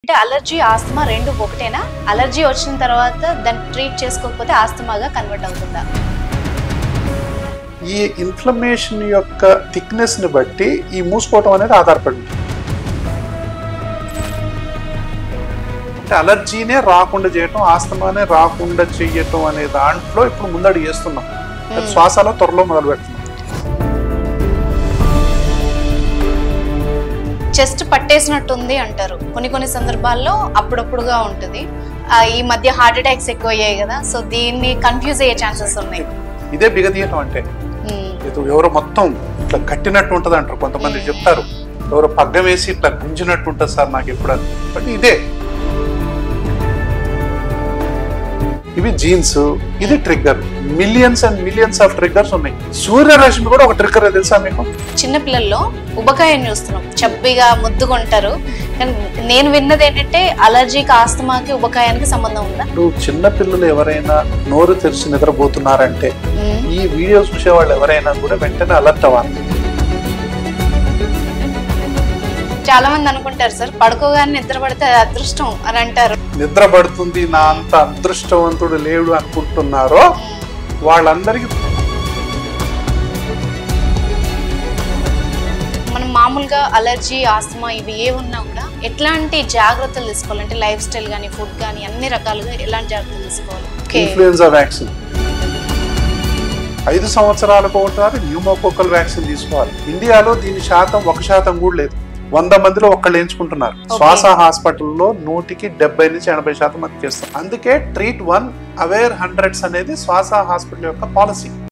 అంటే allergy asthma రెండు ఒకటేనా? అలర్జీ వచ్చిన తర్వాత దాన్ని ట్రీట్ చేసుకోకపోతే ఆస్తమాగా కన్వర్ట్ అవుతుందా? ఈ ఇన్ఫ్లమేషన్ యొక్క థిక్నెస్ ని బట్టి ఈ మూసుకోవటం అనేది ఆధారపడి ఉంటుంది. అంటే అలర్జీనే రాకుండా చేయటం, ఆస్తమానే రాకుండా చేయటం అనే దాంట్లో ఇప్పుడు ముందడుగు చేస్తున్నాం. శ్వాసలో త్వరలో మొదలు పెడుతున్నాం. చెస్ట్ పట్టేసినట్టుంది అంటారు. కొన్ని సందర్భాల్లో అప్పుడప్పుడుగా ఉంటుంది. ఈ మధ్య హార్ట్ అటాక్స్ ఎక్కువ అయ్యాయి కదా, సో దీన్ని కన్ఫ్యూజ్ అయ్యే ఛాన్సెస్ ఉన్నాయి. ఇదే బిగదీయటం అంటే ఎవరో మొత్తం ఇట్లా కట్టినట్టు ఉంటుంది అంటారు. కొంతమంది చెప్తారు ఎవరో పగ్గం వేసి ఇట్లా గుంజినట్టు ఉంటుంది సార్ నాకు ఎప్పుడు. బట్ ఇదే, ఇవి జీన్స్, ఇది trigger. Millions and millions of triggers ఉన్నాయి. సూర్యరశ్మి కూడా ఒక ట్రిగ్గర్, తెలుసా మీకు? చిన్న పిల్లల్లో ఉబకాయం చూస్తున్నాం, చబ్బిగా ముద్దుకుంటారు. కానీ నేను విన్నది ఏంటంటే అలర్జీకి ఆస్తమాకి ఉబకాయానికి సంబంధం ఉందా? చిన్న పిల్లలు ఎవరైనా నోరు తెరిచి నిద్రపోతున్నారంటే ఈ వీడియో చూసే వాళ్ళు ఎవరైనా కూడా వెంటనే అలర్ట్ అవ్వాలి. చాలా మంది అనుకుంటారు సార్, పడుకోగానే నిద్ర పడితే అది అదృష్టం అని అంటారు. నిద్ర పడుతుంది, నా అంత అదృష్టవంతుడు లేడు అనుకుంటున్నారో వాళ్ళందరికీ మనం మామూలుగా అలర్జీ ఆస్తమా ఇవి ఏ ఉన్నా కూడా ఎట్లాంటి జాగ్రత్తలు తీసుకోవాలి? అంటే లైఫ్ స్టైల్ కానీ ఫుడ్ కానీ అన్ని రకాలుగా ఎలాంటి జాగ్రత్తలు తీసుకోవాలి? ఇన్ఫ్లుయెన్జా వ్యాక్సిన్ 5 సంవత్సరాలకు ఒకసారి న్యూమోకోకల్ వ్యాక్సిన్ తీసుకోవాలి. ఇండియాలో దీని శాతం 1% కూడా లేదు. 100 మందిలో ఒక్కళ్ళు ఎంచుకుంటున్నారు. శ్వాస హాస్పిటల్లో 100కి 70 నుంచి 80% మంది చేస్తారు. అందుకే ట్రీట్ 1 అవేర్ 100 అనేది శ్వాస హాస్పిటల్ యొక్క పాలసీ.